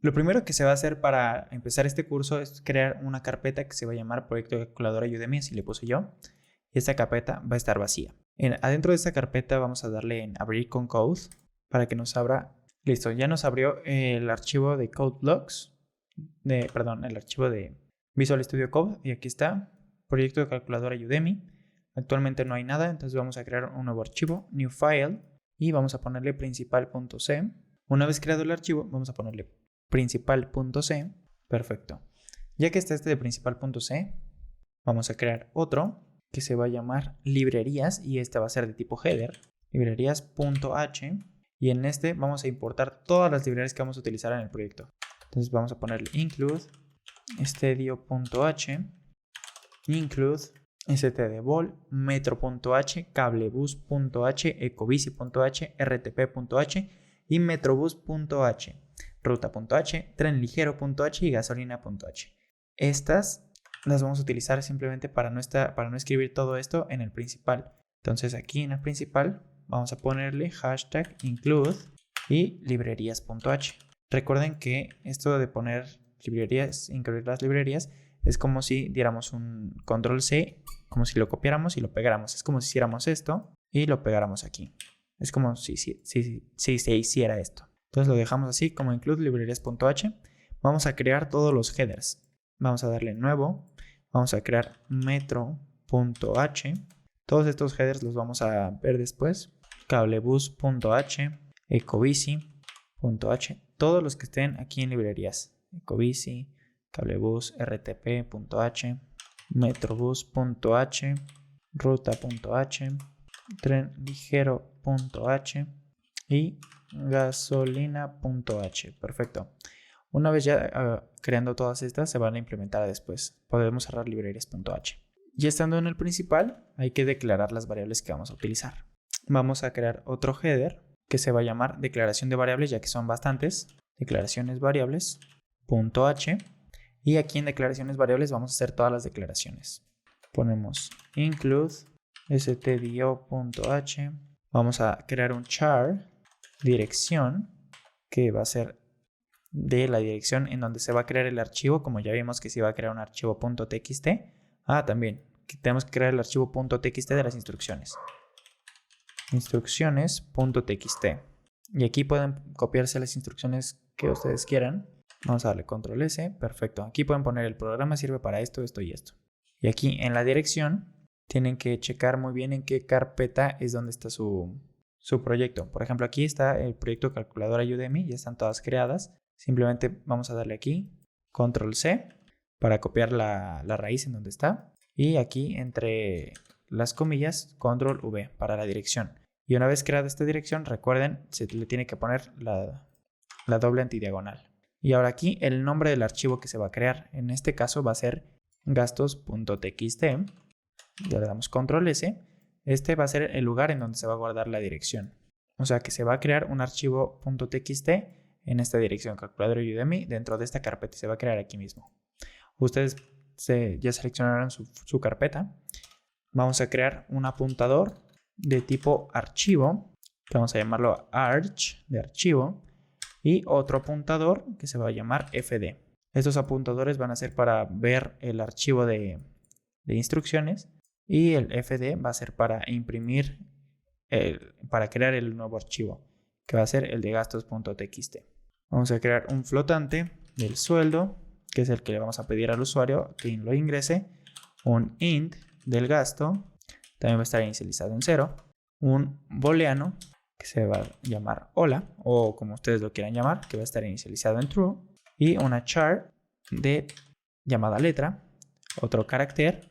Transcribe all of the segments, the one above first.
Lo primero que se va a hacer para empezar este curso es crear una carpeta que se va a llamar Proyecto de Calculadora Udemy, así le puse yo. Y esta carpeta va a estar vacía. Adentro de esta carpeta vamos a darle en abrir con code para que nos abra. Listo, ya nos abrió el archivo de CodeBlocks, el archivo de Visual Studio Code, y aquí está, Proyecto de Calculadora Udemy. Actualmente no hay nada, entonces vamos a crear un nuevo archivo, New File, y vamos a ponerle principal.c. Una vez creado el archivo, vamos a ponerle principal.c. Perfecto. Ya que está este de principal.c, vamos a crear otro que se va a llamar librerías, y este va a ser de tipo header, librerías.h, y en este vamos a importar todas las librerías que vamos a utilizar en el proyecto. Entonces vamos a ponerle include stadio.h, include stdball, metro.h, cablebus.h, ecobici.h, rtp.h y metrobus.h, ruta.h, trenligero.h y gasolina.h. Estas las vamos a utilizar simplemente para no escribir todo esto en el principal. Entonces aquí en el principal vamos a ponerle hashtag include y librerías.h. Recuerden que esto de poner librerías, incluir las librerías, es como si diéramos un control C, como si lo copiáramos y lo pegáramos. Es como si hiciéramos esto y lo pegáramos aquí. Es como si se hiciera esto. Entonces lo dejamos así como include librerías.h. Vamos a crear todos los headers. Vamos a darle nuevo. Vamos a crear metro.h. Todos estos headers los vamos a ver después. Cablebus.h, ecobici.h. Todos los que estén aquí en librerías. Ecobici, cablebus, rtp.h, metrobus.h, ruta.h, trenligero.h y gasolina.h. Perfecto. Una vez ya creando todas estas, se van a implementar después. Podemos cerrar librerías.h. Ya estando en el principal, hay que declarar las variables que vamos a utilizar. Vamos a crear otro header que se va a llamar declaración de variables, ya que son bastantes. Declaraciones variables.h. Y aquí en declaraciones variables vamos a hacer todas las declaraciones. Ponemos include stdio.h. Vamos a crear un char dirección que va a ser de la dirección en donde se va a crear el archivo. Como ya vimos que se va a crear un archivo .txt. También tenemos que crear el archivo .txt de las instrucciones. Instrucciones.txt. Y aquí pueden copiarse las instrucciones que ustedes quieran. Vamos a darle control S. Perfecto. Aquí pueden poner el programa sirve para esto, esto y esto. Y aquí en la dirección tienen que checar muy bien en qué carpeta es donde está su proyecto. Por ejemplo, aquí está el proyecto Calculadora Udemy. Ya están todas creadas. Simplemente vamos a darle aquí control C para copiar la raíz en donde está. Y aquí entre las comillas control V para la dirección. Y una vez creada esta dirección, recuerden, se le tiene que poner la doble antidiagonal. Y ahora aquí el nombre del archivo que se va a crear. En este caso va a ser gastos.txt. Ya le damos control S. Este va a ser el lugar en donde se va a guardar la dirección. O sea que se va a crear un archivo .txt en esta dirección, calculadora Udemy, dentro de esta carpeta. Se va a crear aquí mismo. Ustedes ya seleccionaron su carpeta. Vamos a crear un apuntador de tipo archivo, que vamos a llamarlo arch, de archivo, y otro apuntador que se va a llamar fd. Estos apuntadores van a ser para ver el archivo de instrucciones, y el fd va a ser para imprimir, para crear el nuevo archivo, que va a ser el de gastos.txt. Vamos a crear un flotante del sueldo, que es el que le vamos a pedir al usuario que lo ingrese, un int del gasto, también va a estar inicializado en 0, un booleano que se va a llamar hola, o como ustedes lo quieran llamar, que va a estar inicializado en true, y una char de llamada letra, otro carácter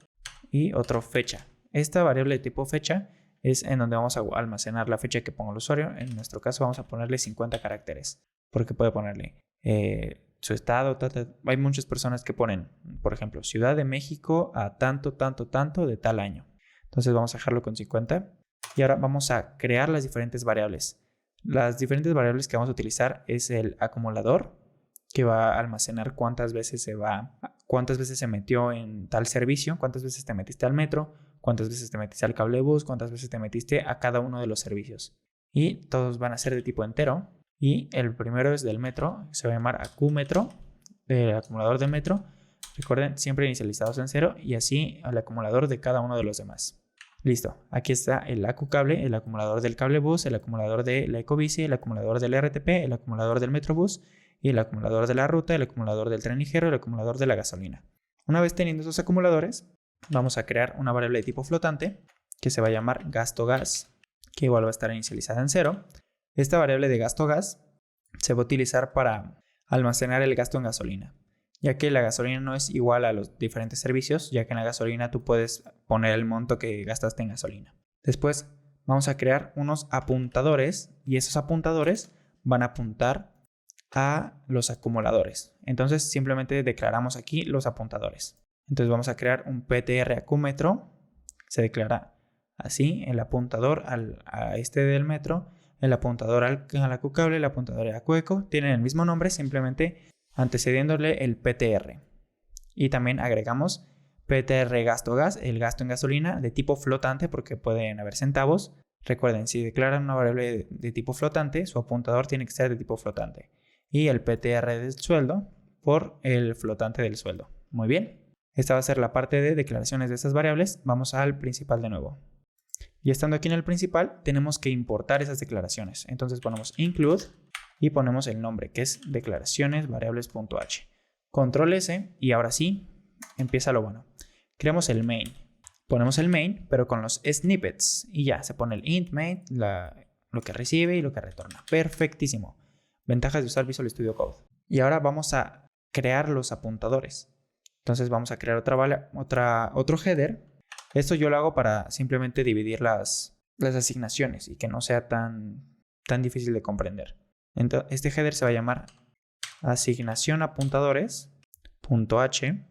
y otro fecha. Esta variable de tipo fecha es en donde vamos a almacenar la fecha que ponga el usuario. En nuestro caso vamos a ponerle 50 caracteres, porque puede ponerle su estado. Hay muchas personas que ponen, por ejemplo, Ciudad de México a tanto de tal año. Entonces vamos a dejarlo con 50. Y ahora vamos a crear las diferentes variables. Las diferentes variables que vamos a utilizar es el acumulador, que va a almacenar cuántas veces se metió en tal servicio, cuántas veces te metiste al metro, cuántas veces te metiste al cablebus, cuántas veces te metiste a cada uno de los servicios. Y todos van a ser de tipo entero. Y el primero es del metro, se va a llamar AcuMetro, del acumulador de metro. Recuerden, siempre inicializados en 0 y así al acumulador de cada uno de los demás. Listo, aquí está el AcuCable, el acumulador del cable bus, el acumulador de la Ecobici, el acumulador del RTP, el acumulador del Metrobús y el acumulador de la ruta, el acumulador del tren ligero, el acumulador de la gasolina. Una vez teniendo esos acumuladores, vamos a crear una variable de tipo flotante que se va a llamar gasto gas, que igual va a estar inicializada en 0. Esta variable de gasto gas se va a utilizar para almacenar el gasto en gasolina, ya que la gasolina no es igual a los diferentes servicios, ya que en la gasolina tú puedes poner el monto que gastaste en gasolina. Después vamos a crear unos apuntadores y esos apuntadores van a apuntar a los acumuladores. Entonces simplemente declaramos aquí los apuntadores. Entonces vamos a crear un PTR acúmetro. Se declara así el apuntador a este del metro, el apuntador al AcuCable, el apuntador al AcuEco. Tienen el mismo nombre, simplemente antecediéndole el PTR. Y también agregamos PTR gasto gas, el gasto en gasolina de tipo flotante porque pueden haber centavos. Recuerden, si declaran una variable de tipo flotante, su apuntador tiene que ser de tipo flotante. Y el PTR del sueldo por el flotante del sueldo. Muy bien. Esta va a ser la parte de declaraciones de estas variables. Vamos al principal de nuevo. Y estando aquí en el principal, tenemos que importar esas declaraciones. Entonces ponemos include y ponemos el nombre, que es declaraciones variables.h. Control S y ahora sí, empieza lo bueno. Creamos el main. Ponemos el main, pero con los snippets. Y ya, se pone el int main, lo que recibe y lo que retorna. Perfectísimo. Ventajas de usar Visual Studio Code. Y ahora vamos a crear los apuntadores. Entonces vamos a crear otro header. Esto yo lo hago para simplemente dividir las asignaciones y que no sea tan difícil de comprender. Entonces, este header se va a llamar asignación apuntadores.h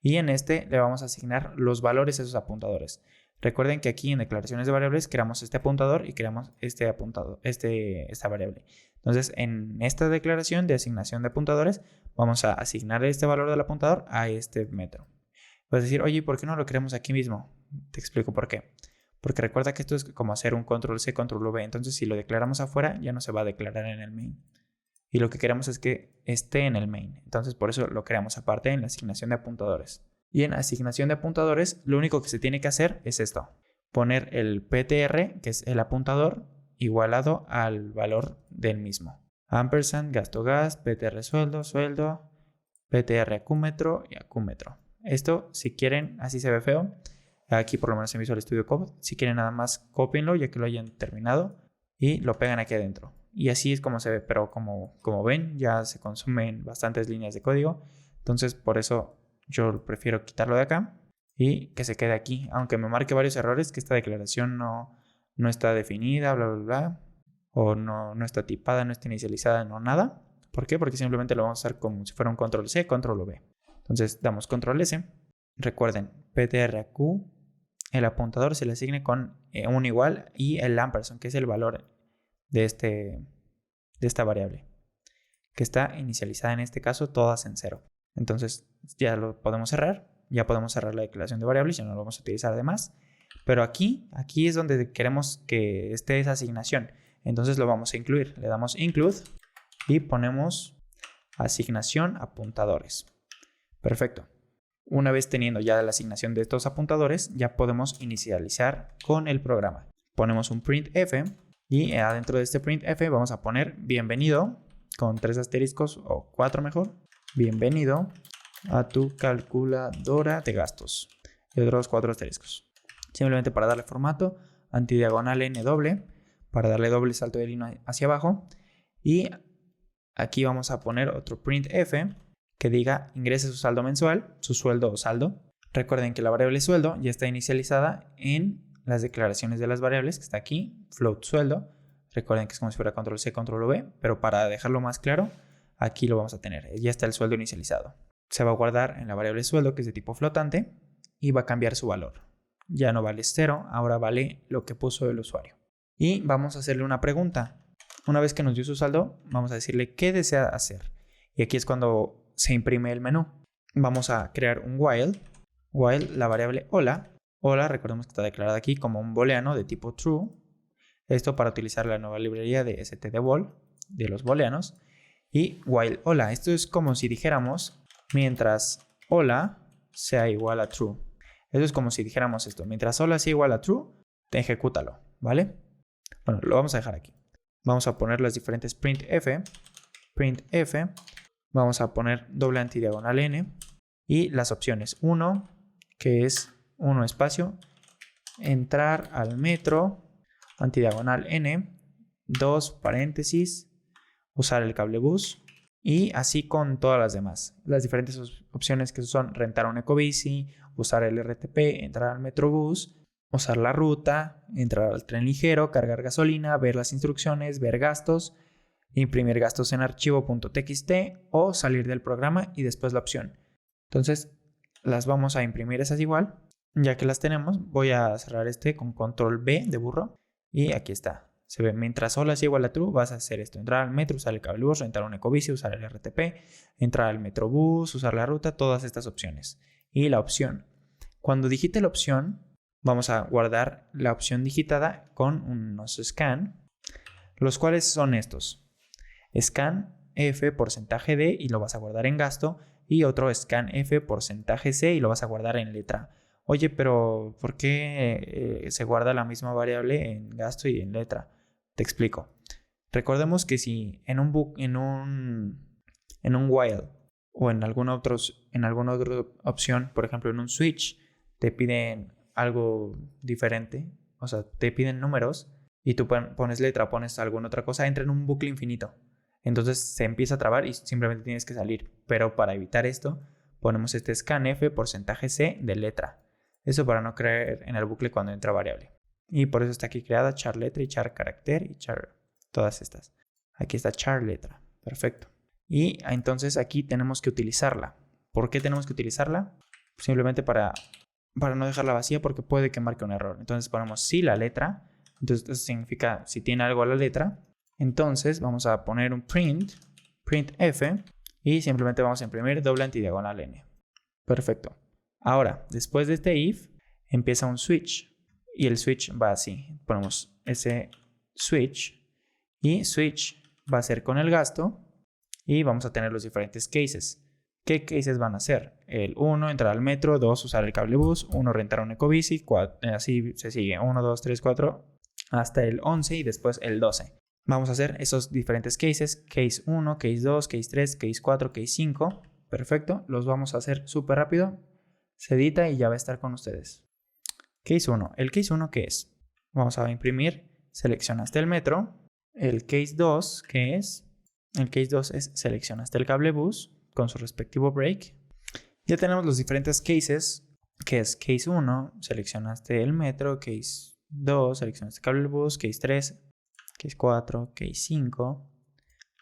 y en este le vamos a asignar los valores a esos apuntadores. Recuerden que aquí en declaraciones de variables creamos este apuntador y creamos esta variable. Entonces, en esta declaración de asignación de apuntadores, vamos a asignar este valor del apuntador a este metro. Puedes decir, oye, ¿por qué no lo creamos aquí mismo? Te explico por qué. Porque recuerda que esto es como hacer un control C, control V. Entonces, si lo declaramos afuera, ya no se va a declarar en el main. Y lo que queremos es que esté en el main. Entonces, por eso lo creamos aparte en la asignación de apuntadores. Y en asignación de apuntadores, lo único que se tiene que hacer es esto. Poner el PTR, que es el apuntador, igualado al valor del mismo. Ampersand, gasto gas, PTR sueldo, PTR acúmetro y acúmetro. Esto, si quieren, así se ve feo. Aquí por lo menos en Visual Studio Code. Si quieren nada más, cópienlo ya que lo hayan terminado y lo pegan aquí adentro. Y así es como se ve, pero como ven, ya se consumen bastantes líneas de código. Entonces, por eso yo prefiero quitarlo de acá y que se quede aquí. Aunque me marque varios errores, que esta declaración no está definida, bla, bla, bla. O no está tipada, no está inicializada, no nada. ¿Por qué? Porque simplemente lo vamos a hacer como si fuera un control C, control V. Entonces damos control S. Recuerden, PTRQ, el apuntador se le asigne con un igual y el ampersand, que es el valor de esta variable, que está inicializada en este caso todas en 0. Entonces ya lo podemos cerrar. Ya podemos cerrar la declaración de variables, ya no lo vamos a utilizar además. Pero aquí es donde queremos que esté esa asignación. Entonces lo vamos a incluir. Le damos include y ponemos asignación apuntadores. Perfecto. Una vez teniendo ya la asignación de estos apuntadores, ya podemos inicializar con el programa. Ponemos un printf y adentro de este printf vamos a poner bienvenido con 3 asteriscos o 4 mejor. Bienvenido a tu calculadora de gastos. Y otros 4 asteriscos. Simplemente para darle formato, antidiagonal n doble, para darle doble salto de línea hacia abajo. Y aquí vamos a poner otro printf que diga ingrese su saldo mensual, su sueldo o saldo. Recuerden que la variable sueldo ya está inicializada en las declaraciones de las variables, que está aquí, float sueldo. Recuerden que es como si fuera control C, control V, pero para dejarlo más claro, aquí lo vamos a tener. Ya está el sueldo inicializado. Se va a guardar en la variable sueldo, que es de tipo flotante, y va a cambiar su valor. Ya no vale 0, ahora vale lo que puso el usuario. Y vamos a hacerle una pregunta. Una vez que nos dio su saldo, vamos a decirle qué desea hacer. Y aquí es cuando se imprime el menú. Vamos a crear un while. While, la variable hola. Hola, recordemos que está declarada aquí como un booleano de tipo true. Esto para utilizar la nueva librería de stdbol. de los booleanos. Y while hola, esto es como si dijéramos mientras hola sea igual a true. Eso es como si dijéramos esto, mientras hola sea igual a true, ejecútalo, ¿vale? Bueno, lo vamos a dejar aquí. Vamos a poner las diferentes printf, vamos a poner doble antidiagonal n y las opciones 1, que es 1 espacio, entrar al metro, antidiagonal n, 2 paréntesis, usar el cable bus y así con todas las demás. Las diferentes opciones que son rentar un ecobici, usar el RTP, entrar al metrobús, usar la ruta, entrar al tren ligero, cargar gasolina, ver las instrucciones, ver gastos, imprimir gastos en archivo.txt o salir del programa y después la opción. Entonces las vamos a imprimir esas igual. Ya que las tenemos, voy a cerrar este con control B de burro y aquí está. Se ve, mientras hola es igual a true, vas a hacer esto. Entrar al metro, usar el cable bus, rentar un ecobici, usar el RTP, entrar al metrobús, usar la ruta, todas estas opciones. Y la opción. Cuando digite la opción, vamos a guardar la opción digitada con unos scan, los cuales son estos. Scan F porcentaje D y lo vas a guardar en gasto y otro scan F porcentaje C y lo vas a guardar en letra. Oye, pero ¿por qué se guarda la misma variable en gasto y en letra? Te explico. Recordemos que si en un while o en alguna otra opción, por ejemplo en un switch, te piden algo diferente, o sea, te piden números y tú pones letra, pones alguna otra cosa, entra en un bucle infinito. Entonces se empieza a trabar y simplemente tienes que salir. Pero para evitar esto, ponemos este scanf porcentaje C de letra. Eso para no creer en el bucle cuando entra variable. Y por eso está aquí creada char letra y char carácter y char todas estas. Aquí está char letra. Perfecto. Y entonces aquí tenemos que utilizarla. ¿Por qué tenemos que utilizarla? Simplemente para no dejarla vacía porque puede que marque un error. Entonces ponemos sí la letra. Entonces eso significa si tiene algo la letra. Entonces vamos a poner un printf y simplemente vamos a imprimir doble antidiagonal n. Perfecto. Ahora, después de este if, empieza un switch. Y el switch va así. Ponemos ese switch. Y switch va a ser con el gasto. Y vamos a tener los diferentes cases. ¿Qué cases van a ser? El 1, entrar al metro. 2, usar el cable bus. 1, rentar un ecobici. 4, así se sigue. 1, 2, 3, 4. Hasta el 11 y después el 12. Vamos a hacer esos diferentes cases. Case 1, case 2, case 3, case 4, case 5. Perfecto. Los vamos a hacer súper rápido. Se edita y ya va a estar con ustedes. Case 1. ¿El case 1 qué es? Vamos a imprimir. Seleccionaste el metro. El case 2, ¿qué es? El case 2 es seleccionaste el cable bus con su respectivo break. Ya tenemos los diferentes cases, que es case 1, seleccionaste el metro, case 2, seleccionaste el cable bus, case 3, case 4, case 5,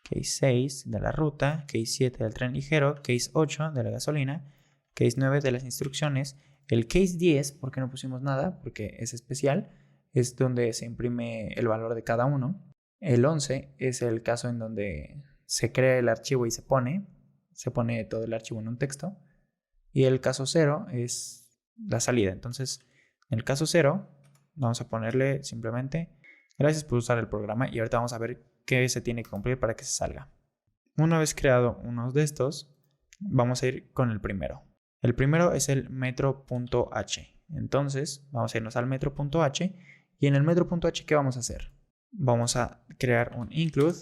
case 6 de la ruta, case 7 del tren ligero, case 8 de la gasolina, case 9 de las instrucciones. El case 10, ¿por qué no pusimos nada? Porque es especial, es donde se imprime el valor de cada uno. El 11 es el caso en donde se crea el archivo y se pone todo el archivo en un texto. Y el caso 0 es la salida. Entonces, en el caso 0, vamos a ponerle simplemente gracias por usar el programa y ahorita vamos a ver qué se tiene que cumplir para que se salga. Una vez creado uno de estos, vamos a ir con el primero. El primero es el metro.h. Entonces, vamos a irnos al metro.h y en el metro.h, ¿qué vamos a hacer? Vamos a crear un include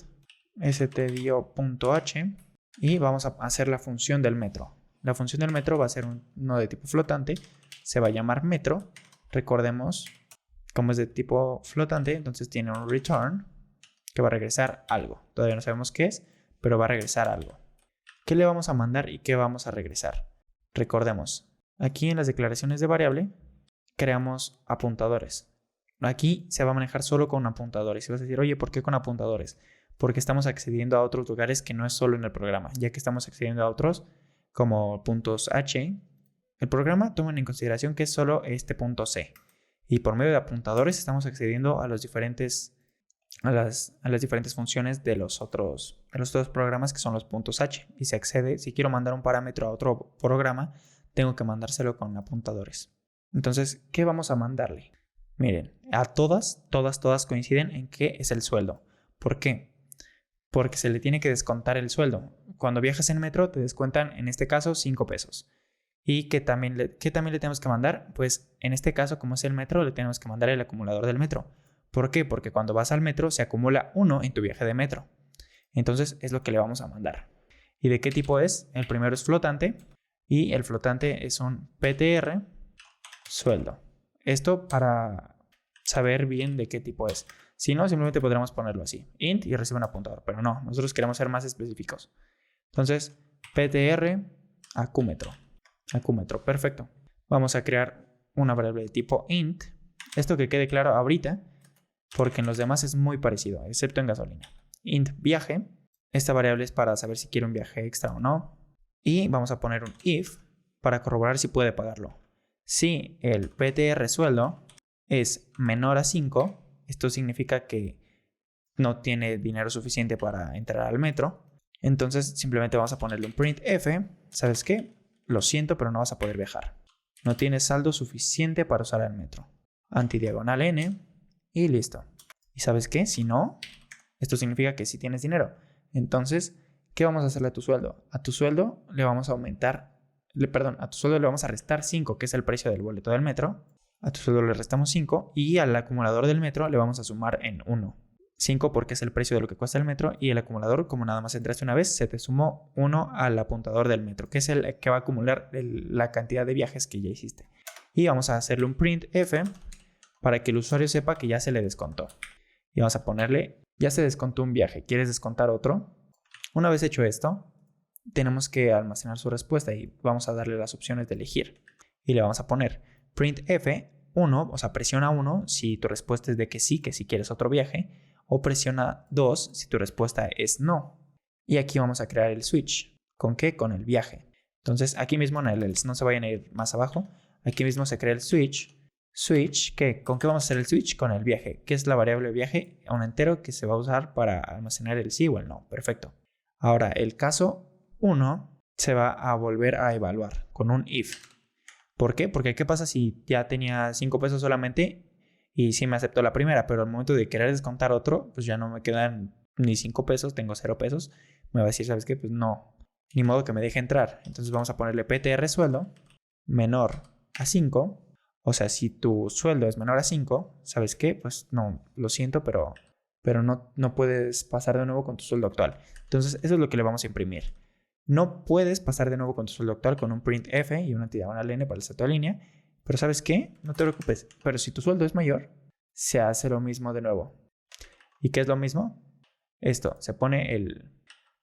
stdio.h y vamos a hacer la función del metro. La función del metro va a ser uno de tipo flotante, se va a llamar metro. Recordemos, como es de tipo flotante, entonces tiene un return que va a regresar algo. Todavía no sabemos qué es, pero va a regresar algo. ¿Qué le vamos a mandar y qué vamos a regresar? Recordemos, aquí en las declaraciones de variable creamos apuntadores. Aquí se va a manejar solo con apuntadores. Y vas a decir, oye, ¿por qué con apuntadores? Porque estamos accediendo a otros lugares que no es solo en el programa, ya que estamos accediendo a otros como puntos H. El programa toma en consideración que es solo este punto C. Y por medio de apuntadores estamos accediendo a las diferentes funciones de los otros programas que son los puntos H. Y se accede, si quiero mandar un parámetro a otro programa, tengo que mandárselo con apuntadores. Entonces, ¿qué vamos a mandarle? Miren, a todas coinciden en que es el sueldo. ¿Por qué? porque se le tiene que descontar el sueldo. Cuando viajas en metro te descuentan, en este caso, 5 pesos. ¿Y qué también le tenemos que mandar? Pues en este caso, como es el metro, le tenemos que mandar el acumulador del metro. ¿Por qué? Porque cuando vas al metro se acumula 1 en tu viaje de metro. Entonces es lo que le vamos a mandar. ¿Y de qué tipo es? El primero es flotante y el flotante es un PTR sueldo. Esto para saber bien de qué tipo es. Si no, simplemente podríamos ponerlo así, int y recibe un apuntador, pero no, nosotros queremos ser más específicos. Entonces, PTR acúmetro, perfecto. Vamos a crear una variable de tipo int. Esto que quede claro ahorita, porque en los demás es muy parecido, excepto en gasolina. Int viaje, esta variable es para saber si quiere un viaje extra o no. Y vamos a poner un if para corroborar si puede pagarlo. Si el PTR sueldo es menor a 5, esto significa que no tiene dinero suficiente para entrar al metro. Entonces simplemente vamos a ponerle un printf. ¿Sabes qué? Lo siento, pero no vas a poder viajar. No tienes saldo suficiente para usar el metro. Antidiagonal n y listo. ¿Y sabes qué? Si no, esto significa que sí tienes dinero. Entonces, ¿qué vamos a hacerle a tu sueldo? A tu sueldo le vamos a a tu sueldo le vamos a restar 5, que es el precio del boleto del metro. A tu sueldo le restamos 5 y al acumulador del metro le vamos a sumar en 1. 5 porque es el precio de lo que cuesta el metro y el acumulador, como nada más entraste una vez, se te sumó 1 al apuntador del metro, que es el que va a acumular la cantidad de viajes que ya hiciste. Y vamos a hacerle un printf para que el usuario sepa que ya se le descontó. Y vamos a ponerle, ya se descontó un viaje, ¿quieres descontar otro? Una vez hecho esto, tenemos que almacenar su respuesta y vamos a darle las opciones de elegir. Y le vamos a poner printf 1, o sea, presiona 1 si tu respuesta es de que sí quieres otro viaje, o presiona 2 si tu respuesta es no. Y aquí vamos a crear el switch. ¿Con qué? Con el viaje. Entonces, aquí mismo en el else, no se vayan a ir más abajo, aquí mismo se crea el switch. Switch, ¿con qué vamos a hacer el switch? Con el viaje, que es la variable viaje, un entero que se va a usar para almacenar el sí o el no. Perfecto. Ahora, el caso 1 se va a volver a evaluar con un if. ¿Por qué? Porque ¿qué pasa si ya tenía 5 pesos solamente y sí me aceptó la primera, pero al momento de querer descontar otro, pues ya no me quedan ni 5 pesos, tengo 0 pesos? Me va a decir, ¿sabes qué? Pues no, ni modo que me deje entrar. Entonces vamos a ponerle PTR sueldo menor a 5. O sea, si tu sueldo es menor a 5, ¿sabes qué? Pues no, lo siento, pero no puedes pasar de nuevo con tu sueldo actual. Entonces eso es lo que le vamos a imprimir. No puedes pasar de nuevo con tu sueldo actual con un printf y una antidiagonal n para el salto de línea. Pero ¿sabes qué? No te preocupes. Pero si tu sueldo es mayor, se hace lo mismo de nuevo. ¿Y qué es lo mismo? Esto, se pone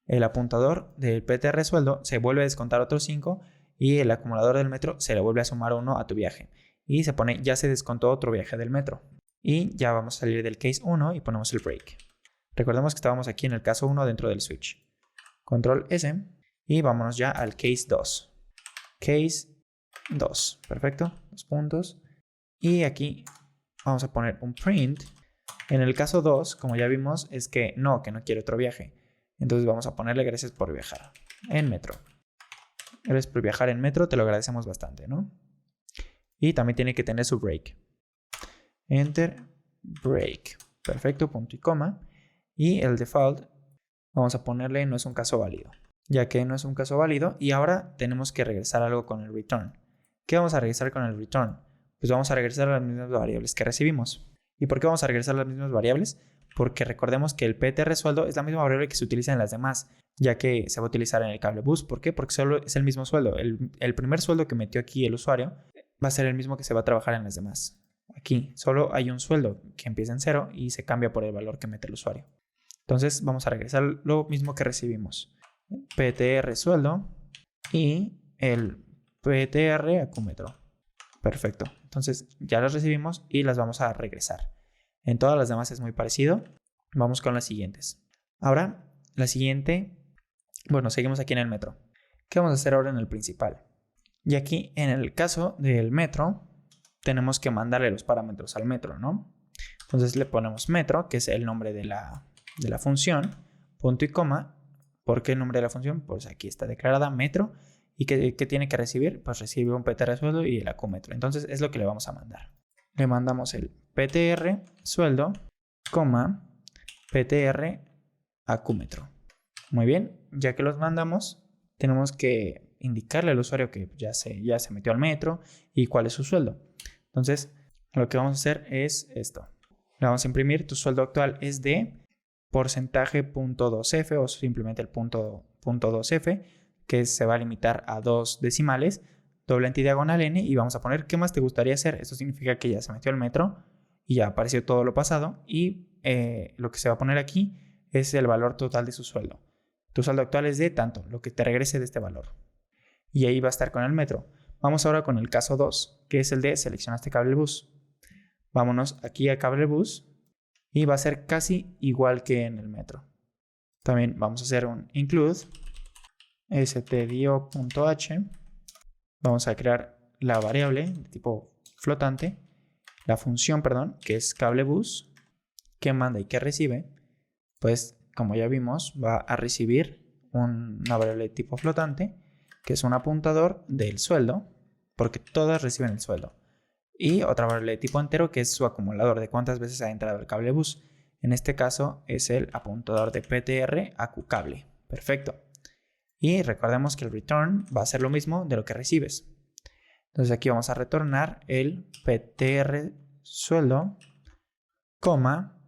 el apuntador del PTR sueldo, se vuelve a descontar otros 5 y el acumulador del metro se le vuelve a sumar 1 a tu viaje. Y se pone, ya se descontó otro viaje del metro. Y ya vamos a salir del case 1 y ponemos el break. Recordemos que estábamos aquí en el caso 1 dentro del switch. Control S y vámonos ya al case 2. Case 2, perfecto, 2 puntos. Y aquí vamos a poner un print. En el caso 2, como ya vimos, es que no quiere otro viaje. Entonces vamos a ponerle gracias por viajar en metro. Gracias por viajar en metro, te lo agradecemos bastante, ¿no? Y también tiene que tener su break. Enter, break. Perfecto, punto y coma. Y el default, vamos a ponerle no es un caso válido, ya que no es un caso válido. Y ahora tenemos que regresar algo con el return. ¿Qué vamos a regresar con el return? Pues vamos a regresar a las mismas variables que recibimos. ¿Y por qué vamos a regresar a las mismas variables? Porque recordemos que el PTR sueldo es la misma variable que se utiliza en las demás, ya que se va a utilizar en el cable bus. ¿Por qué? Porque solo es el mismo sueldo. El primer sueldo que metió aquí el usuario va a ser el mismo que se va a trabajar en las demás. Aquí solo hay un sueldo que empieza en 0 y se cambia por el valor que mete el usuario. Entonces vamos a regresar lo mismo que recibimos. PTR sueldo y el PTR acúmetro. Perfecto. Entonces ya las recibimos y las vamos a regresar. En todas las demás es muy parecido. Vamos con las siguientes. Ahora, la siguiente. Bueno, seguimos aquí en el metro. ¿Qué vamos a hacer ahora en el principal? Y aquí, en el caso del metro, tenemos que mandarle los parámetros al metro, ¿no? Entonces le ponemos metro, que es el nombre de la función, punto y coma. ¿Por qué el nombre de la función? Pues aquí está declarada metro. ¿Y qué tiene que recibir? Pues recibe un PTR sueldo y el acúmetro. Entonces es lo que le vamos a mandar. Le mandamos el PTR sueldo, coma, PTR acúmetro. Muy bien, ya que los mandamos, tenemos que indicarle al usuario que ya se metió al metro y cuál es su sueldo. Entonces, lo que vamos a hacer es esto. Le vamos a imprimir, tu sueldo actual es de porcentaje.2f o simplemente el punto 2f, que se va a limitar a 2 decimales, doble antidiagonal n, y vamos a poner qué más te gustaría hacer. Esto significa que ya se metió al metro y ya apareció todo lo pasado, y lo que se va a poner aquí es el valor total de su sueldo. Tu sueldo actual es de tanto, lo que te regrese de este valor. Y ahí va a estar con el metro. Vamos ahora con el caso 2, que es el de seleccionaste cablebús. Vámonos aquí a cablebús y va a ser casi igual que en el metro. También vamos a hacer un include stdio.h. Vamos a crear la variable de tipo flotante, la función, perdón, que es cablebús, que manda y que recibe. Pues como ya vimos, va a recibir una variable de tipo flotante, que es un apuntador del sueldo, porque todas reciben el sueldo. Y otra variable de tipo entero, que es su acumulador de cuántas veces ha entrado el cablebús. En este caso es el apuntador de PTR AcuCable. Perfecto. Y recordemos que el return va a ser lo mismo de lo que recibes. Entonces aquí vamos a retornar el PTR sueldo, coma,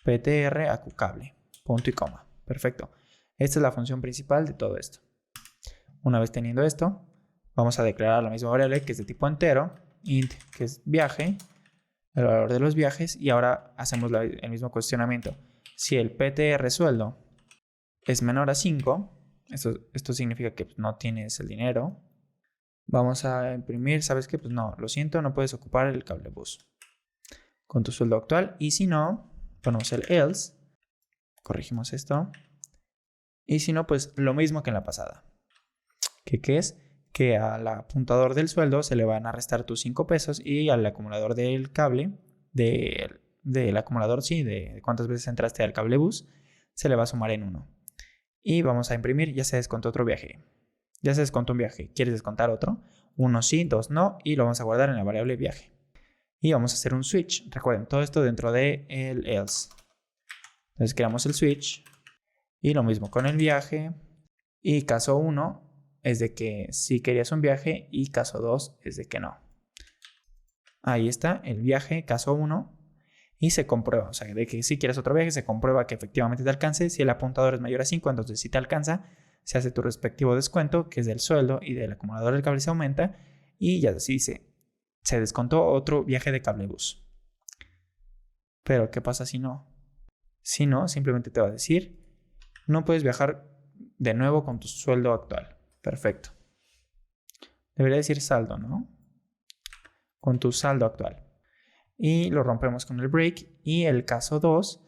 PTR AcuCable, punto y coma. Perfecto. Esta es la función principal de todo esto. Una vez teniendo esto, vamos a declarar la misma variable que es de tipo entero, int, que es viaje, el valor de los viajes, y ahora hacemos el mismo cuestionamiento. Si el PTR sueldo es menor a 5, esto significa que no tienes el dinero, vamos a imprimir, ¿sabes qué? Pues no, lo siento, no puedes ocupar el cablebús con tu sueldo actual. Y si no, ponemos el else, corregimos esto, y si no, pues lo mismo que en la pasada. ¿Qué es? Que al apuntador del sueldo se le van a restar tus 5 pesos y al acumulador del cable, del acumulador, sí, de cuántas veces entraste al cablebús, se le va a sumar en 1. Y vamos a imprimir, ya se descontó otro viaje. Ya se descontó un viaje. ¿Quieres descontar otro? 1 sí, 2 no, y lo vamos a guardar en la variable viaje. Y vamos a hacer un switch. Recuerden, todo esto dentro de el else. Entonces creamos el switch y lo mismo con el viaje. Y caso 1 es de que sí querías un viaje y caso 2 es de que no. Ahí está el viaje, caso 1, y se comprueba, o sea, de que si quieres otro viaje, se comprueba que efectivamente te alcance. Si el apuntador es mayor a 5, entonces si te alcanza, se hace tu respectivo descuento, que es del sueldo y del acumulador del cable se aumenta, y ya así se descontó otro viaje de cablebús. Pero ¿qué pasa si no? Si no, simplemente te va a decir, no puedes viajar de nuevo con tu sueldo actual. Perfecto. Debería decir saldo, ¿no? Con tu saldo actual. Y lo rompemos con el break. Y el caso 2,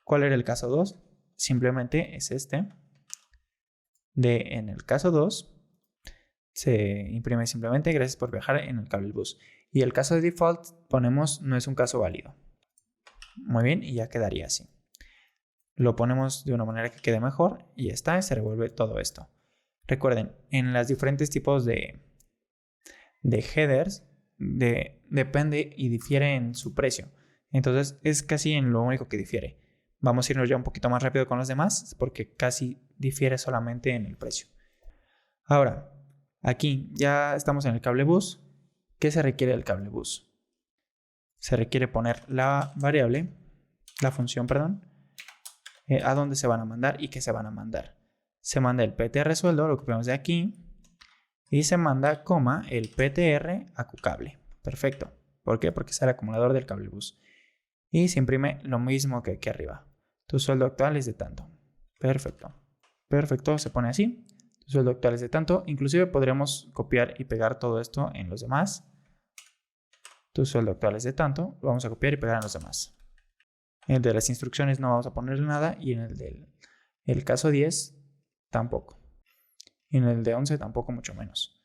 ¿cuál era el caso 2? Simplemente es este. En el caso 2 se imprime simplemente gracias por viajar en el cablebús. Y el caso de default ponemos no es un caso válido. Muy bien, y ya quedaría así. Lo ponemos de una manera que quede mejor y ya está, se revuelve todo esto. Recuerden, en los diferentes tipos de headers depende y difiere en su precio. Entonces es casi en lo único que difiere. Vamos a irnos ya un poquito más rápido con los demás porque casi difiere solamente en el precio. Ahora, aquí ya estamos en el cablebús. ¿Qué se requiere del cablebús? Se requiere poner la variable, la función, perdón, a dónde se van a mandar y qué se van a mandar. Se manda el PTR sueldo, lo copiamos de aquí, y se manda, coma, el PTR AcuCable. Perfecto. ¿Por qué? Porque es el acumulador del cablebús. Y se imprime lo mismo que aquí arriba. Tu sueldo actual es de tanto. Perfecto. Perfecto, se pone así. Tu sueldo actual es de tanto. Inclusive podríamos copiar y pegar todo esto en los demás. Tu sueldo actual es de tanto. Lo vamos a copiar y pegar en los demás. En el de las instrucciones no vamos a ponerle nada. Y en el del caso 10 tampoco. Y en el de 11 tampoco, mucho menos.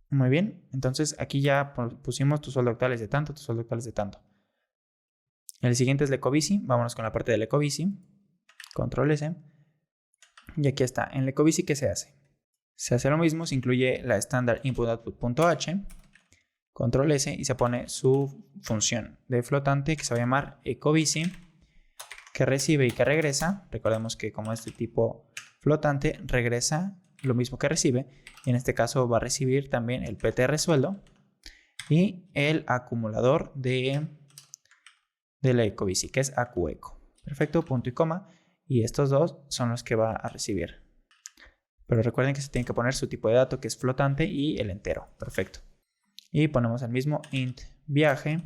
Muy bien, entonces aquí ya pusimos tu sueldo actual es de tanto, tu sueldo actual es de tanto. El siguiente es el Ecobici. Vámonos con la parte del Ecobici. Control S. Y aquí está. En el Ecobici, ¿qué se hace? Se hace lo mismo, se incluye la estándar input-output.h. Control S y se pone su función de flotante que se va a llamar Ecobici. que recibe y que regresa. Recordemos que como este tipo flotante, regresa lo mismo que recibe. Y en este caso va a recibir también el PTR sueldo y el acumulador de la ecobici, que es AcuEco. Perfecto, punto y coma. Y estos dos son los que va a recibir. Pero recuerden que se tiene que poner su tipo de dato, que es flotante, y el entero. Perfecto. Y ponemos el mismo int viaje.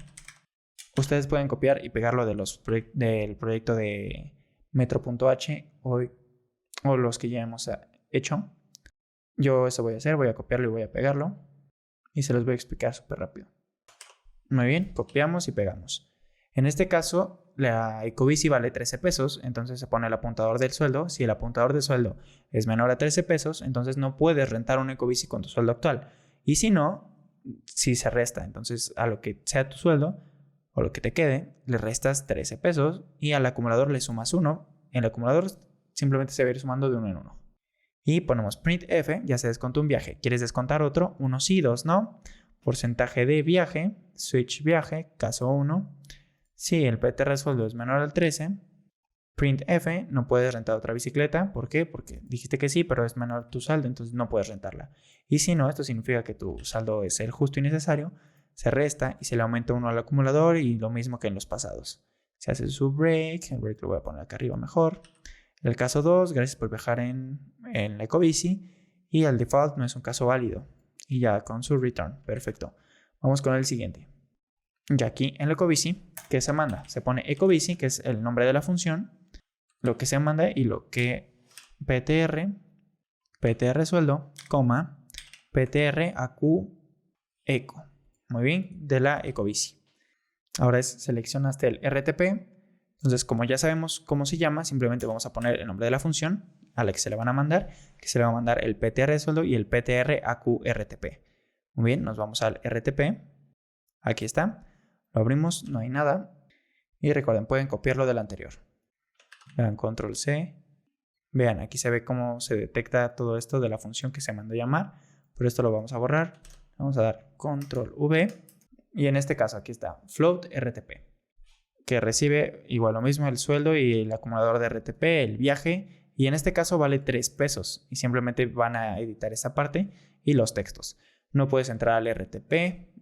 Ustedes pueden copiar y pegarlo del proyecto de metro.h o los que ya hemos hecho. Yo eso voy a hacer, voy a copiarlo y voy a pegarlo. Y se los voy a explicar súper rápido. Muy bien, copiamos y pegamos. En este caso, la ecobici vale 13 pesos, entonces se pone el apuntador del sueldo. Si el apuntador del sueldo es menor a 13 pesos, entonces no puedes rentar una ecobici con tu sueldo actual. Y si no, si se resta, entonces a lo que sea tu sueldo o lo que te quede, le restas 13 pesos y al acumulador le sumas 1. El acumulador simplemente se va a ir sumando de 1 en 1. Y ponemos printf, ya se descontó un viaje. ¿Quieres descontar otro? 1 sí, 2 no. Porcentaje de viaje, switch viaje, caso 1. Si el PTR sueldo es menor al 13, printf, no puedes rentar otra bicicleta. ¿Por qué? Porque dijiste que sí, pero es menor tu saldo, entonces no puedes rentarla. Y si no, esto significa que tu saldo es el justo y necesario, se resta y se le aumenta 1 al acumulador y lo mismo que en los pasados. Se hace su break, el break lo voy a poner acá arriba mejor. El caso 2, gracias por viajar en la ecobici, y el default no es un caso válido. Y ya con su return, perfecto. Vamos con el siguiente. Ya aquí en la ecobici, ¿qué se manda? Se pone ecobici, que es el nombre de la función, lo que se manda y lo que PTR sueldo, coma, PTR acu eco. Muy bien, de la ecobici. Ahora seleccionaste el RTP. Entonces, como ya sabemos cómo se llama, simplemente vamos a poner el nombre de la función a la que se le van a mandar, que se le va a mandar el PTR sueldo y el PTR AcuRTP. Muy bien, nos vamos al RTP. Aquí está. Lo abrimos, no hay nada. Y recuerden, pueden copiarlo del anterior. Vean, control C. Vean, aquí se ve cómo se detecta todo esto de la función que se mandó a llamar. Pero esto lo vamos a borrar. Vamos a dar control V. Y en este caso, aquí está float RTP, que recibe igual lo mismo el sueldo y el acumulador de RTP, el viaje, y en este caso vale 3 pesos y simplemente van a editar esta parte y los textos. No puedes entrar al RTP,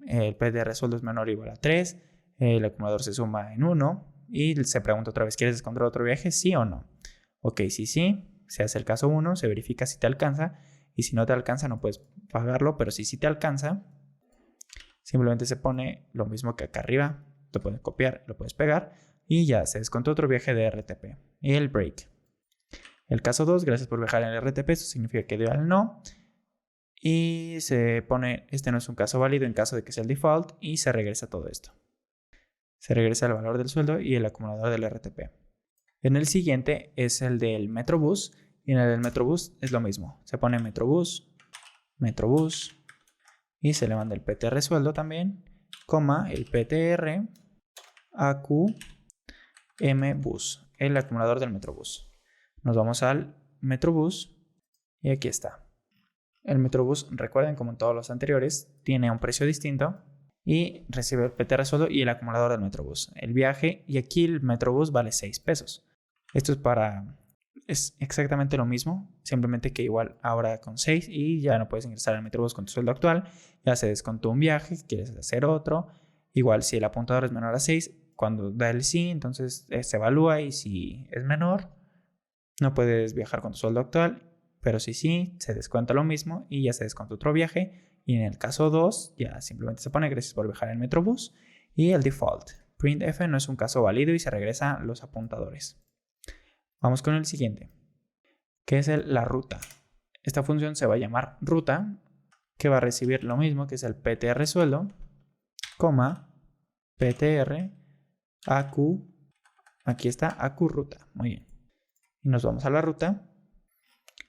el PTR sueldo es menor o igual a 3, el acumulador se suma en 1 y se pregunta otra vez, ¿quieres descontar otro viaje? ¿Sí o no? Ok, sí, se hace el caso 1, se verifica si te alcanza y si no te alcanza no puedes pagarlo, pero si sí te alcanza, simplemente se pone lo mismo que acá arriba. Lo puedes copiar, lo puedes pegar y ya se descontó otro viaje de RTP. Y el break. El caso 2, gracias por viajar en el RTP, eso significa que dio al no. Y se pone, este no es un caso válido en caso de que sea el default y se regresa todo esto. Se regresa el valor del sueldo y el acumulador del RTP. En el siguiente es el del Metrobús y en el del Metrobús es lo mismo. Se pone Metrobús y se le manda el PTR sueldo también, coma, el PTR AcuMBus, el acumulador del Metrobús. Nos vamos al Metrobús y aquí está. El Metrobús, recuerden, como en todos los anteriores, tiene un precio distinto y recibe el PTR sueldo y el acumulador del Metrobús. El viaje, y aquí el Metrobús vale 6 pesos. Esto es exactamente lo mismo, simplemente que igual ahora con 6 y ya no puedes ingresar al Metrobús con tu sueldo actual. Ya se descontó un viaje, quieres hacer otro. Igual si el apuntador es menor a 6, cuando da el sí, entonces se evalúa y si es menor, no puedes viajar con tu sueldo actual. Pero si sí, se descuenta lo mismo y ya se descuenta otro viaje. Y en el caso 2, ya simplemente se pone gracias por viajar en el Metrobús. Y el default, printf, no es un caso válido y se regresan los apuntadores. Vamos con el siguiente, que es la ruta. Esta función se va a llamar ruta, que va a recibir lo mismo, que es el PTR sueldo, coma, PTR, acu, aquí está, acu ruta. Muy bien. Y nos vamos a la ruta.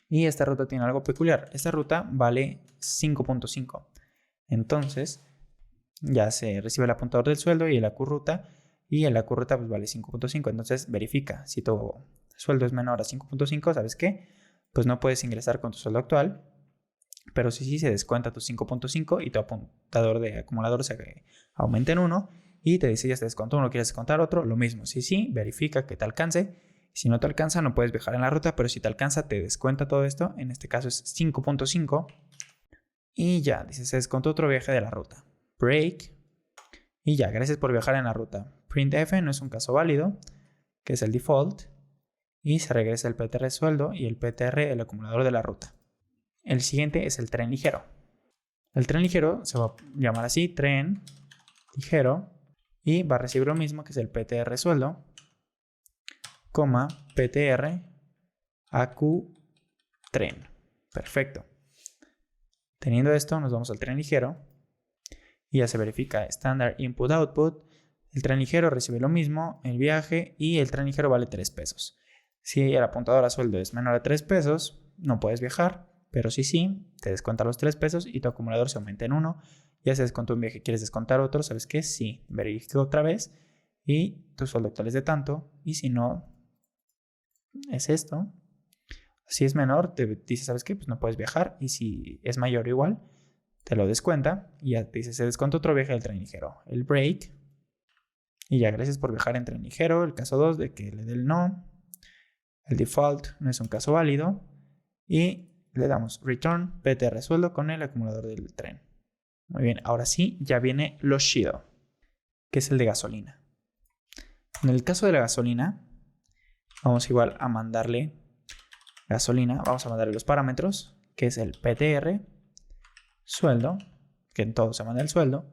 Y esta ruta tiene algo peculiar. Esta ruta vale 5.5. Entonces, ya se recibe el apuntador del sueldo y el acurruta. Y el acurruta pues vale 5.5. Entonces, verifica. Si tu sueldo es menor a 5.5, ¿sabes qué? Pues no puedes ingresar con tu sueldo actual. Pero sí se descuenta tu 5.5 y tu apuntador de acumulador se aumenta en 1. y te dice ya te descontó uno, quieres descontar otro, lo mismo. Si sí, verifica que te alcance. Si no te alcanza, no puedes viajar en la ruta, pero si te alcanza, te descuenta todo esto. En este caso es 5.5. Y ya, dice, se descontó otro viaje de la ruta. Break. Y ya, gracias por viajar en la ruta. Printf no es un caso válido, que es el default. Y se regresa el PTR sueldo y el PTR el acumulador de la ruta. El siguiente es el tren ligero. El tren ligero se va a llamar así, tren ligero. Y va a recibir lo mismo, que es el PTR sueldo, coma, PTR, AQ, tren. Perfecto. Teniendo esto, nos vamos al tren ligero y ya se verifica Standard Input Output. El tren ligero recibe lo mismo, el viaje, y el tren ligero vale 3 pesos. Si el apuntador a sueldo es menor a 3 pesos, no puedes viajar, pero sí, te descuenta los 3 pesos y tu acumulador se aumenta en 1. Ya se descontó un viaje, ¿quieres descontar otro? ¿Sabes qué? Sí, verifica otra vez y tu sueldo actual es de tanto, y si no, es esto. Si es menor, te dice, ¿sabes qué? Pues no puedes viajar, y si es mayor o igual, te lo descuenta y ya te dice, se descontó otro viaje del tren ligero. El break. Y ya, gracias por viajar en tren ligero. El caso 2 de que le dé el no. El default no es un caso válido. Y le damos return PTR sueldo con el acumulador del tren. Muy bien, ahora sí, ya viene lo chido, que es el de gasolina. En el caso de la gasolina, vamos igual a mandarle gasolina. Vamos a mandarle los parámetros, que es el PTR sueldo, que en todo se manda el sueldo.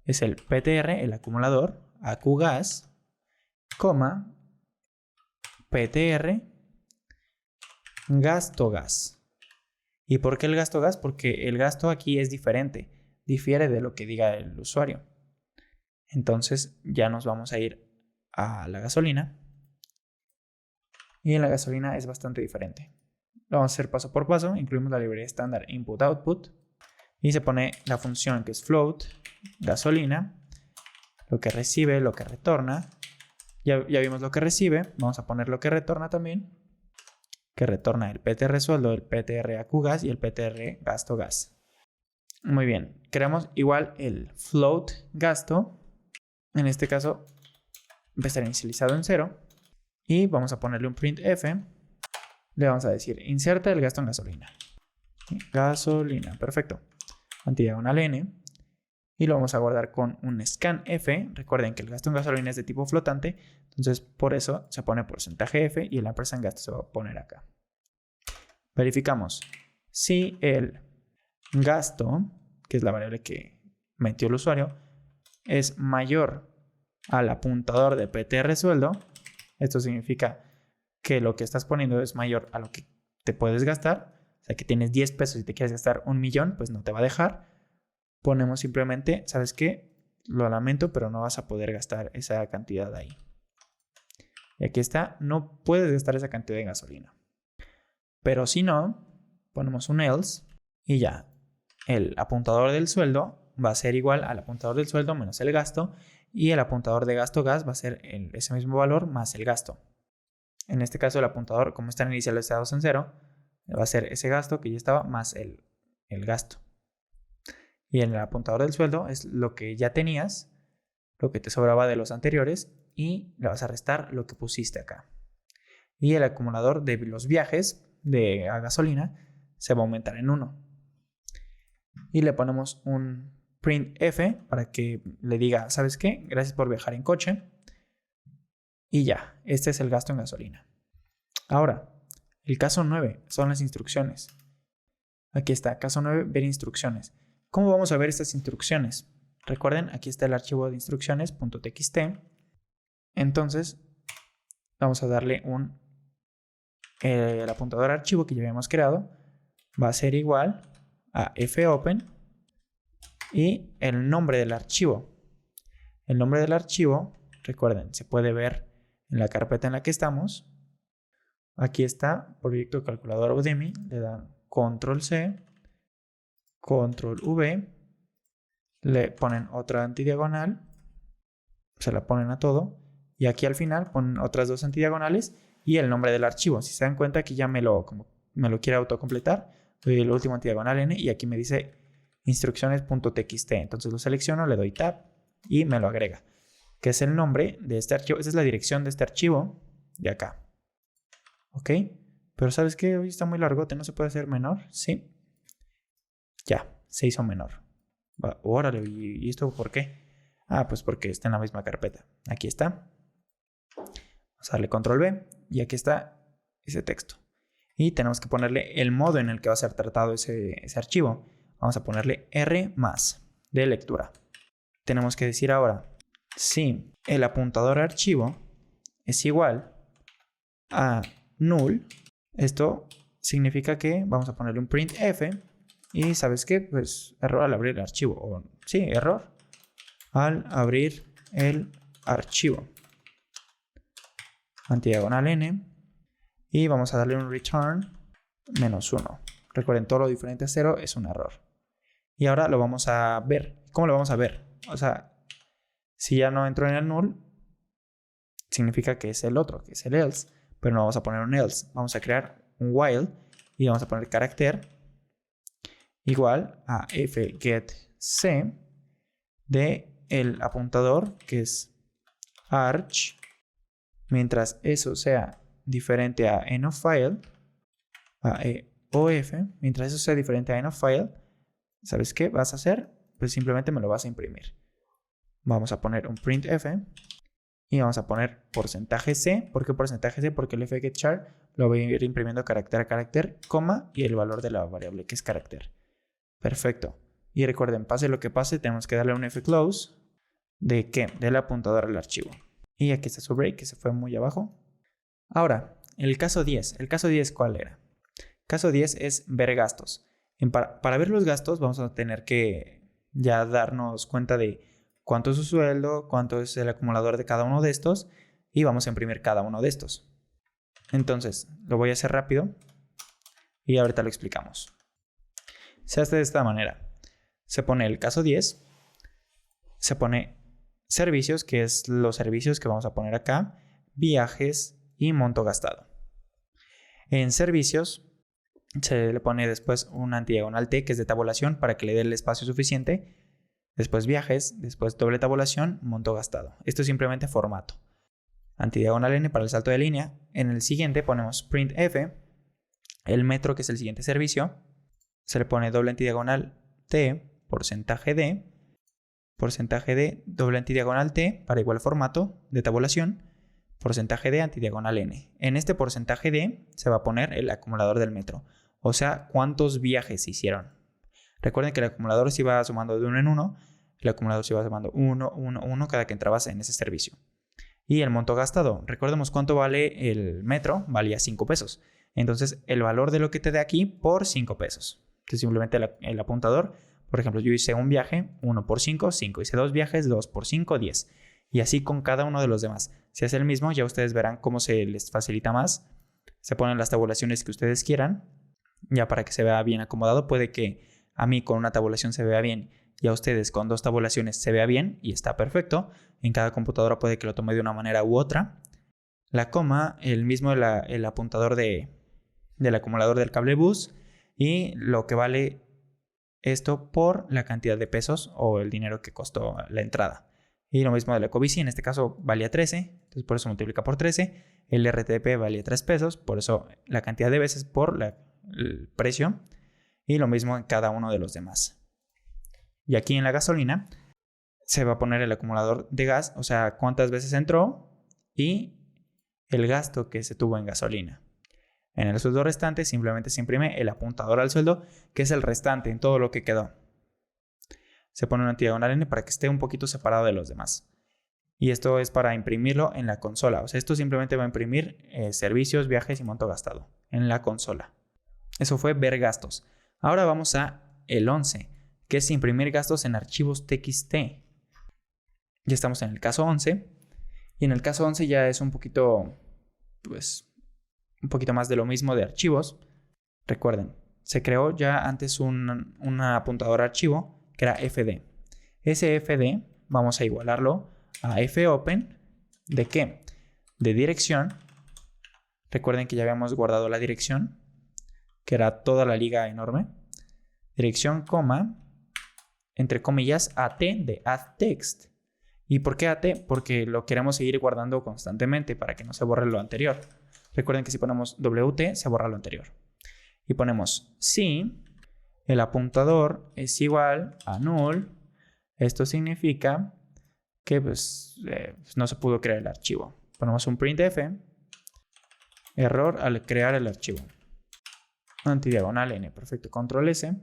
Es el PTR, el acumulador, AQGas, coma, PTR, gasto gas. ¿Y por qué el gasto gas? Porque el gasto aquí es diferente, difiere de lo que diga el usuario. Entonces ya nos vamos a ir a la gasolina. Y en la gasolina es bastante diferente. Lo vamos a hacer paso por paso. Incluimos la librería estándar input output. Y se pone la función que es float, gasolina, lo que recibe, lo que retorna. Ya vimos lo que recibe. Vamos a poner lo que retorna también, que retorna el PTR sueldo, el PTR AQGas y el PTR gasto gas. Muy bien, creamos igual el float gasto. En este caso va a estar inicializado en 0. Y vamos a ponerle un printf. Le vamos a decir, inserta el gasto en gasolina. Gasolina, perfecto. Antidiagonal N. Y lo vamos a guardar con un scanf. Recuerden que el gasto en gasolina es de tipo flotante, entonces por eso se pone %F y el ampersand gasto se va a poner acá. Verificamos si el gasto, que es la variable que metió el usuario, es mayor al apuntador de PTR sueldo. Esto significa que lo que estás poniendo es mayor a lo que te puedes gastar. O sea, que tienes 10 pesos y te quieres gastar 1 millón, pues no te va a dejar. Ponemos simplemente, ¿sabes qué? Lo lamento, pero no vas a poder gastar esa cantidad ahí. Y aquí está, no puedes gastar esa cantidad de gasolina. Pero si no, ponemos un else y ya. El apuntador del sueldo va a ser igual al apuntador del sueldo menos el gasto. Y el apuntador de gasto gas va a ser ese mismo valor más el gasto. En este caso el apuntador, como están inicializados en 0, va a ser ese gasto que ya estaba más el gasto. Y en el apuntador del sueldo es lo que ya tenías, lo que te sobraba de los anteriores, y le vas a restar lo que pusiste acá. Y el acumulador de los viajes de gasolina se va a aumentar en 1. Y le ponemos un printf para que le diga, ¿sabes qué? Gracias por viajar en coche. Y ya, este es el gasto en gasolina. Ahora, el caso 9 son las instrucciones. Aquí está, caso 9, ver instrucciones. ¿Cómo vamos a ver estas instrucciones? Recuerden, aquí está el archivo de instrucciones.txt. Entonces, vamos a darle el apuntador archivo que ya habíamos creado. Va a ser igual a fopen y el nombre del archivo. El nombre del archivo, recuerden, se puede ver en la carpeta en la que estamos. Aquí está, proyecto calculadora Udemy. Le dan control C, control V, le ponen otra antidiagonal, se la ponen a todo, y aquí al final ponen otras 2 antidiagonales y el nombre del archivo. Si se dan cuenta, aquí ya me lo quiere autocompletar, doy el último antidiagonal N y aquí me dice instrucciones.txt. Entonces lo selecciono, le doy tab y me lo agrega. que es el nombre de este archivo. Esa es la dirección de este archivo de acá. ¿Ok? Pero ¿sabes qué? Hoy está muy largote, ¿no se puede hacer menor? Sí. Ya, se hizo menor. Órale, ¿y esto por qué? Ah, pues porque está en la misma carpeta. Aquí está. Vamos a darle control B y aquí está ese texto. Y tenemos que ponerle el modo en el que va a ser tratado ese archivo. Vamos a ponerle R+ de lectura. Tenemos que decir ahora si el apuntador archivo es igual a null. Esto significa que vamos a ponerle un printf y ¿sabes qué? Pues error al abrir el archivo. Sí, error al abrir el archivo. Antidiagonal n. Y vamos a darle un return -1. Recuerden, todo lo diferente a 0 es un error. Y ahora lo vamos a ver. ¿Cómo lo vamos a ver? O sea, si ya no entró en el null, significa que es el otro, que es el else. Pero no vamos a poner un else. Vamos a crear un while y vamos a poner carácter igual a fgetC de el apuntador, que es arch, mientras eso sea diferente a endOfFile, a EOF, mientras eso sea diferente a endOfFile, ¿sabes qué vas a hacer? Pues simplemente me lo vas a imprimir. Vamos a poner un printf y vamos a poner %C. ¿Por qué %C? Porque el fgetChar lo voy a ir imprimiendo carácter a carácter, coma, y el valor de la variable que es carácter. Perfecto. Y recuerden, pase lo que pase, tenemos que darle un fclose de ¿qué? Del apuntador al archivo. Y aquí está su break, que se fue muy abajo. Ahora, el caso 10. ¿El caso 10 cuál era? Caso 10 es ver gastos. Para ver los gastos vamos a tener que ya darnos cuenta de cuánto es su sueldo, cuánto es el acumulador de cada uno de estos y vamos a imprimir cada uno de estos. Entonces, lo voy a hacer rápido y ahorita lo explicamos. Se hace de esta manera. Se pone el caso 10, se pone servicios, que es los servicios que vamos a poner acá, viajes y monto gastado. En servicios se le pone después un antidiagonal T, que es de tabulación, para que le dé el espacio suficiente. Después viajes, después doble tabulación, monto gastado. Esto es simplemente formato. Antidiagonal N para el salto de línea. En el siguiente ponemos printf, el metro, que es el siguiente servicio. Se le pone doble antidiagonal T, %D, doble antidiagonal T para igual formato de tabulación, %D antidiagonal N. En este %D se va a poner el acumulador del metro, o sea, cuántos viajes se hicieron. Recuerden que el acumulador se iba sumando de uno en uno, el acumulador se iba sumando 1, 1, 1 cada que entrabas en ese servicio. Y el monto gastado, recordemos cuánto vale el metro, valía 5 pesos. Entonces, el valor de lo que te dé aquí por 5 pesos. Entonces, simplemente el apuntador, por ejemplo, yo hice un viaje, 1 por 5, 5. Hice 2 viajes, 2 por 5, 10. Y así con cada uno de los demás. Si hace el mismo, ya ustedes verán cómo se les facilita más. Se ponen las tabulaciones que ustedes quieran, ya para que se vea bien acomodado. Puede que a mí con una tabulación se vea bien y a ustedes con 2 tabulaciones se vea bien y está perfecto. En cada computadora puede que lo tome de una manera u otra. La coma, el mismo el apuntador del acumulador del cable bus y lo que vale esto por la cantidad de pesos o el dinero que costó la entrada. Y lo mismo de la ecobici, en este caso valía 13, entonces por eso multiplica por 13. El RTP valía 3 pesos, por eso la cantidad de veces por el precio. Y lo mismo en cada uno de los demás. Y aquí en la gasolina se va a poner el acumulador de gas, o sea, cuántas veces entró y el gasto que se tuvo en gasolina. En el sueldo restante simplemente se imprime el apuntador al sueldo, que es el restante en todo lo que quedó. Se pone una antidiagonal N para que esté un poquito separado de los demás. Y esto es para imprimirlo en la consola. O sea, esto simplemente va a imprimir servicios, viajes y monto gastado en la consola. Eso fue ver gastos. Ahora vamos a el 11, que es imprimir gastos en archivos TXT. Ya estamos en el caso 11. Y en el caso 11 ya es un poquito más de lo mismo de archivos. Recuerden, se creó ya antes un apuntador archivo que era fd. Ese fd vamos a igualarlo a fopen. ¿De qué? De dirección. Recuerden que ya habíamos guardado la dirección, que era toda la liga enorme. Dirección, coma, entre comillas, at de add text. ¿Y por qué AT? Porque lo queremos seguir guardando constantemente para que no se borre lo anterior. Recuerden que si ponemos WT se borra lo anterior. Y ponemos si el apuntador es igual a null, esto significa que no se pudo crear el archivo. Ponemos un printf, error al crear el archivo. Antidiagonal n, perfecto, control S.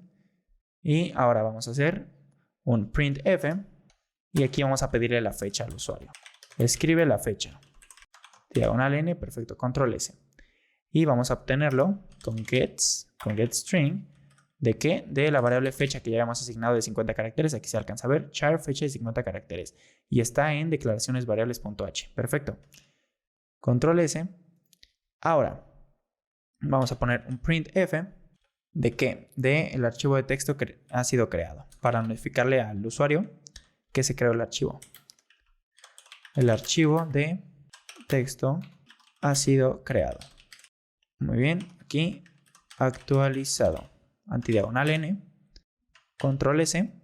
Y ahora vamos a hacer un printf y aquí vamos a pedirle la fecha al usuario. Escribe la fecha. Diagonal n, perfecto, control S. Y vamos a obtenerlo con getString. ¿De qué? De la variable fecha que ya habíamos asignado de 50 caracteres. Aquí se alcanza a ver, char fecha de 50 caracteres. Y está en declaraciones variables.h. Perfecto. Control S. Ahora, vamos a poner un printf. ¿De qué? De el archivo de texto que ha sido creado. Para notificarle al usuario que se creó el archivo. El archivo de texto ha sido creado. Muy bien. Aquí, actualizado. Antidiagonal n, control S.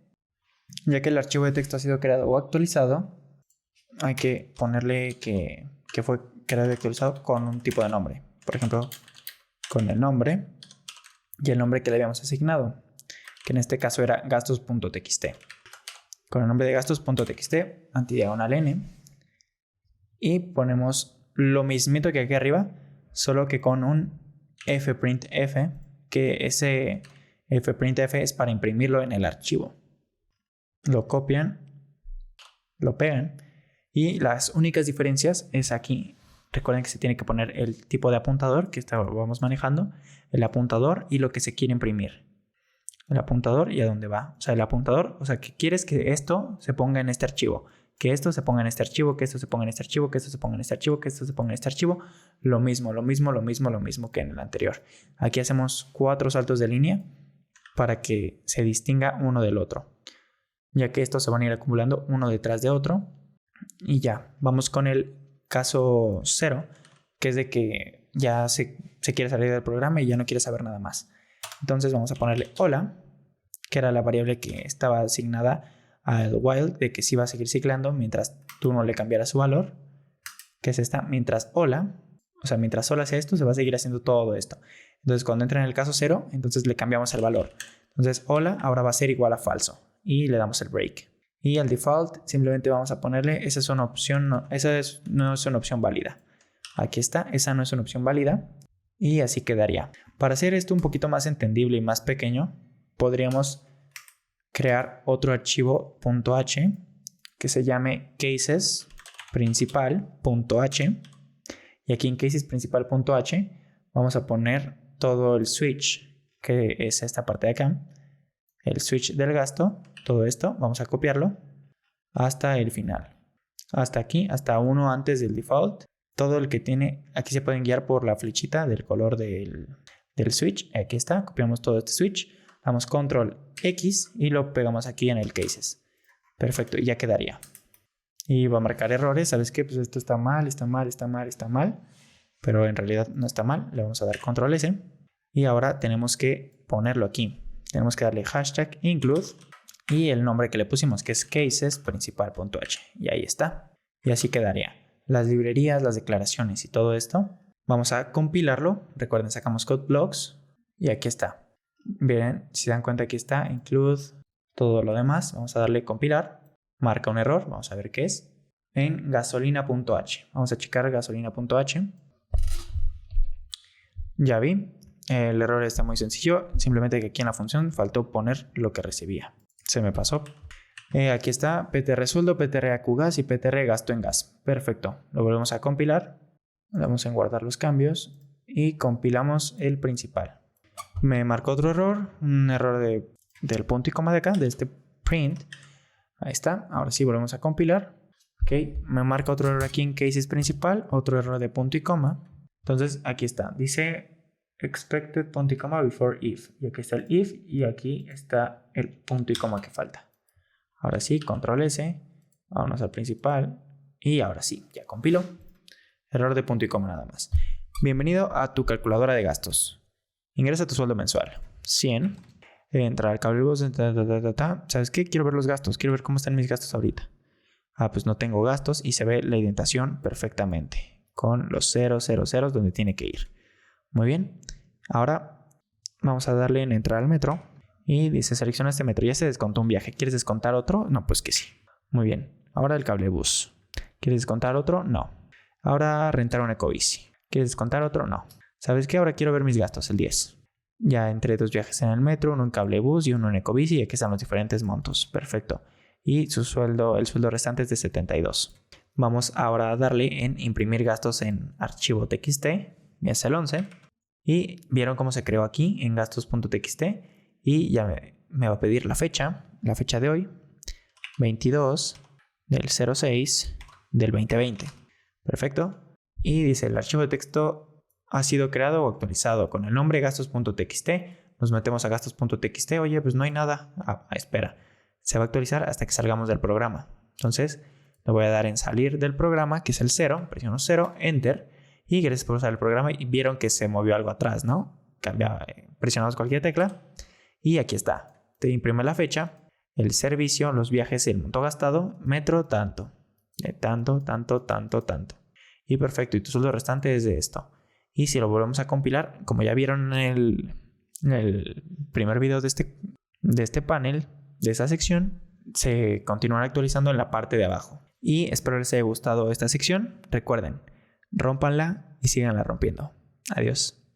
Ya que el archivo de texto ha sido creado o actualizado, hay que ponerle que fue creado y actualizado con un tipo de nombre. Por ejemplo, con el nombre y el nombre que le habíamos asignado, que en este caso era gastos.txt. Con el nombre de gastos.txt, antidiagonal n, y ponemos lo mismito que aquí arriba, solo que con un fprintf, que ese fprintf es para imprimirlo en el archivo. Lo copian, lo pegan y las únicas diferencias es aquí. Recuerden que se tiene que poner el tipo de apuntador que estábamos manejando, el apuntador y lo que se quiere imprimir. El apuntador y a dónde va. O sea, el apuntador, o sea, que quieres que esto se ponga en este archivo, que esto se ponga en este archivo, que esto se ponga en este archivo, que esto se ponga en este archivo, que esto se ponga en este archivo. Lo mismo que en el anterior. Aquí hacemos 4 saltos de línea para que se distinga uno del otro, ya que estos se van a ir acumulando uno detrás de otro. Y ya, vamos con el caso 0, que es de que ya se quiere salir del programa y ya no quiere saber nada más. Entonces vamos a ponerle hola, que era la variable que estaba asignada al while, de que se iba a seguir ciclando mientras tú no le cambiaras su valor, que es esta, mientras hola, o sea, mientras hola sea esto, se va a seguir haciendo todo esto. Entonces cuando entra en el caso 0, entonces le cambiamos el valor. Entonces hola ahora va a ser igual a falso y le damos el break. Y al default simplemente vamos a ponerle, esa es una opción, no es una opción válida. Aquí está, esa no es una opción válida y así quedaría. Para hacer esto un poquito más entendible y más pequeño, podríamos crear otro archivo .h que se llame casesprincipal.h y aquí en casesprincipal.h vamos a poner todo el switch, que es esta parte de acá, el switch del gasto, todo esto, vamos a copiarlo hasta el final, hasta aquí, hasta uno antes del default, todo el que tiene, aquí se pueden guiar por la flechita del color del switch, aquí está, copiamos todo este switch, damos control X y lo pegamos aquí en el cases. Perfecto, y ya quedaría. Y va a marcar errores, ¿sabes qué? Pues esto está mal, pero en realidad no está mal, le vamos a dar control S y ahora tenemos que ponerlo aquí. Tenemos que darle hashtag include y el nombre que le pusimos, que es casesprincipal.h, y ahí está. Y así quedaría. Las librerías, las declaraciones y todo esto, vamos a compilarlo. Recuerden, sacamos code blocks y aquí está. Bien, si se dan cuenta, aquí está include, todo lo demás. Vamos a darle compilar, marca un error, vamos a ver qué es, en gasolina.h. Vamos a checar gasolina.h. Ya vi, el error está muy sencillo, simplemente que aquí en la función faltó poner lo que recibía. Se me pasó. Aquí está ptr sueldo, ptr acugas y ptr gasto en gas. Perfecto, lo volvemos a compilar, le damos en guardar los cambios y compilamos el principal. Me marcó otro error, un error del punto y coma de acá, de este print. Ahí está, ahora sí volvemos a compilar. Ok, me marca otro error aquí en cases principal, otro error de punto y coma. Entonces aquí está, dice expected punto y coma before if. Y aquí está el if y aquí está el punto y coma que falta. Ahora sí, control S, vámonos al principal y ahora sí, ya compilo. Error de punto y coma nada más. Bienvenido a tu calculadora de gastos. Ingresa tu sueldo mensual, 100. Entra al cable. ¿Sabes qué? Quiero ver los gastos, quiero ver cómo están mis gastos ahorita. pues no tengo gastos y se ve la indentación perfectamente con los 000 donde tiene que ir. Muy bien. Ahora vamos a darle en entrar al metro y dice selecciona este metro. Ya se descontó un viaje. ¿Quieres descontar otro? No, pues que sí. Muy bien. Ahora el cablebús. ¿Quieres descontar otro? No. Ahora rentar un ecobici. ¿Quieres descontar otro? No. ¿Sabes qué? Ahora quiero ver mis gastos, el 10. Ya entré 2 viajes en el metro, uno en cablebús y uno en ecobici, y aquí están los diferentes montos. Perfecto. Y el sueldo restante es de 72. Vamos ahora a darle en imprimir gastos en archivo TXT, es el 11. Y vieron cómo se creó aquí en gastos.txt y ya me va a pedir la fecha de hoy, 22 del 06 del 2020. Perfecto. Y dice el archivo de texto ha sido creado o actualizado con el nombre gastos.txt. Nos metemos a gastos.txt. Oye, pues no hay nada. Espera. Se va a actualizar hasta que salgamos del programa. Entonces le voy a dar en salir del programa, que es el 0. Presiono 0, enter. Y gracias por usar el programa. Y vieron que se movió algo atrás, ¿no? Presionamos cualquier tecla. Y aquí está. Te imprime la fecha, el servicio, los viajes, el monto gastado, metro, tanto. Tanto. Y perfecto. Y tu sueldo restante es de esto. Y si lo volvemos a compilar, como ya vieron en el primer video de este panel, de esa sección, se continuará actualizando en la parte de abajo. Y espero les haya gustado esta sección. Recuerden, rómpanla y síganla rompiendo. Adiós.